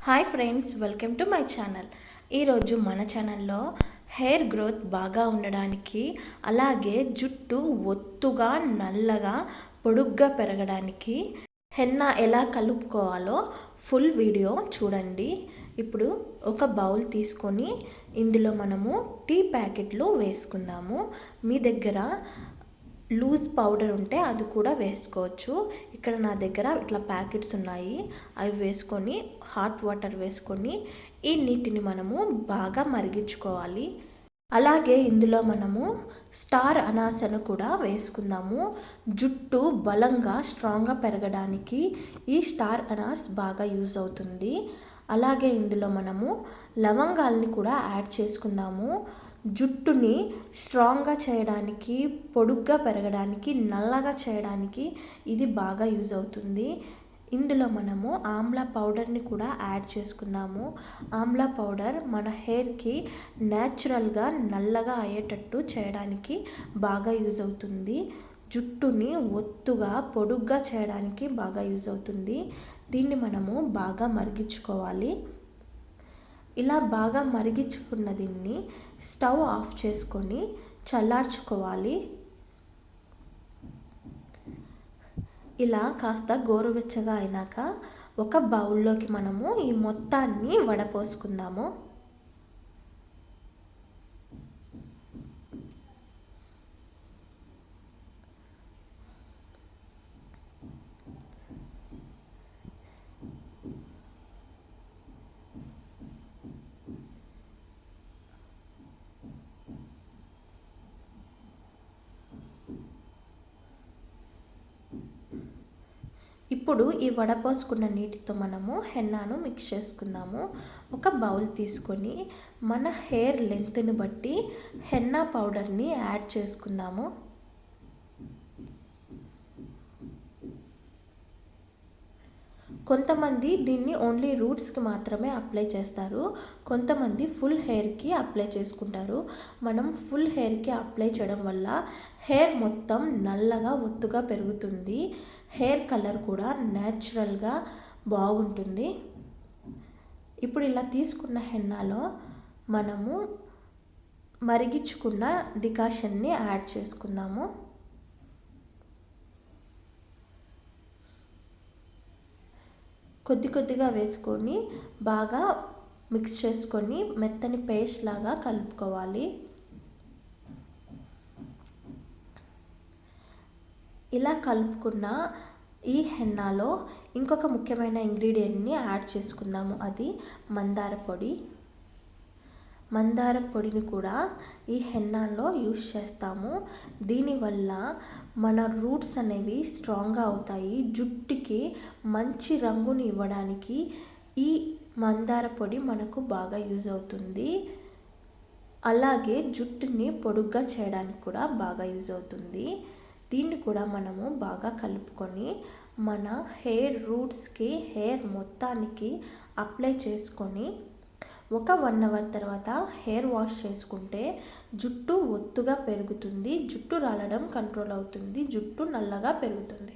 Hi friends, welcome to my channel. ఈరోజు మన ఛానల్లో హెయిర్ గ్రోత్ బాగా ఉండడానికి, అలాగే జుట్టు ఒత్తుగా నల్లగా పొడుగ్గా పెరగడానికి హెన్నా ఎలా కలుపుకోవాలో ఫుల్ వీడియో చూడండి. ఇప్పుడు ఒక బౌల్ తీసుకొని ఇందులో మనము టీ ప్యాకెట్లు వేసుకుందాము. మీ దగ్గర లూజ్ పౌడర్ ఉంటే అది కూడా వేసుకోవచ్చు. ఇక్కడ నా దగ్గర ఇట్లా ప్యాకెట్స్ ఉన్నాయి, అవి వేసుకొని హాట్ వాటర్ వేసుకొని ఈ నీటిని మనము బాగా మరిగించుకోవాలి. అలాగే ఇందులో మనము స్టార్ అనాసను కూడా వేసుకుందాము. జుట్టు బలంగా స్ట్రాంగ్గా పెరగడానికి ఈ స్టార్ అనాస్ బాగా యూజ్ అవుతుంది. అలాగే ఇందులో మనము లవంగాల్ని కూడా యాడ్ చేసుకుందాము. జుట్టుని స్ట్రాంగ్గా చేయడానికి, పొడుగ్గా పెరగడానికి, నల్లగా చేయడానికి ఇది బాగా యూజ్ అవుతుంది. ఇందులో మనము ఆమ్లా పౌడర్ని కూడా యాడ్ చేసుకుందాము. ఆమ్లా పౌడర్ మన హెయిర్కి న్యాచురల్గా నల్లగా అయ్యేటట్టు చేయడానికి బాగా యూజ్ అవుతుంది. జుట్టుని ఒత్తుగా పొడుగ్గా చేయడానికి బాగా యూజ్ అవుతుంది. దీన్ని మనము బాగా మరిగించుకోవాలి. ఇలా బాగా మరిగించుకున్న దీన్ని స్టవ్ ఆఫ్ చేసుకొని చల్లార్చుకోవాలి. ఇలా కాస్త గోరువెచ్చగా అయినాక ఒక బౌల్లోకి మనము ఈ మొత్తాన్ని వడపోసుకుందాము. ఇప్పుడు ఈ వడపోసుకున్న నీటితో మనము హెన్నాను మిక్స్ చేసుకుందాము. ఒక బౌల్ తీసుకొని మన హెయిర్ లెంత్ని బట్టి హెన్నా పౌడర్ని యాడ్ చేసుకుందాము. కొంతమంది దీన్ని ఓన్లీ రూట్స్కి మాత్రమే అప్లై చేస్తారు, కొంతమంది ఫుల్ హెయిర్కి అప్లై చేసుకుంటారు. మనం ఫుల్ హెయిర్కి అప్లై చేయడం వల్ల హెయిర్ మొత్తం నల్లగా ఒత్తుగా పెరుగుతుంది. హెయిర్ కలర్ కూడా న్యాచురల్గా బాగుంటుంది. ఇప్పుడు ఇలా తీసుకున్న హెన్నాలో మనము మరిగించుకున్న డికాషన్ని యాడ్ చేసుకుందాము. కొద్ది కొద్దిగా వేసుకొని బాగా మిక్స్ చేసుకొని మెత్తని పేస్ట్ లాగా కలుపుకోవాలి. ఇలా కలుపుకున్న ఈ హెన్నాలో ఇంకొక ముఖ్యమైన ఇంగ్రీడియంట్ని యాడ్ చేసుకుందాము. అది మందార పొడి. మందార పొడిని కూడా ఈ హెన్నాలో యూస్ చేస్తాము. దీనివల్ల మన రూట్స్ అనేవి స్ట్రాంగ్గా అవుతాయి. జుట్టుకి మంచి రంగుని ఇవ్వడానికి ఈ మందార పొడి మనకు బాగా యూజ్ అవుతుంది. అలాగే జుట్టుని పొడుగ్గా చేయడానికి కూడా బాగా యూజ్ అవుతుంది. దీన్ని కూడా మనము బాగా కలుపుకొని మన హెయిర్ రూట్స్కి, హెయిర్ మొత్తానికి అప్లై చేసుకొని ఒక 1 అవర్ తర్వాత హెయిర్ వాష్ చేసుకుంటే జుట్టు ఒత్తుగా పెరుగుతుంది, జుట్టు రాలడం కంట్రోల్ అవుతుంది, జుట్టు నల్లగా పెరుగుతుంది.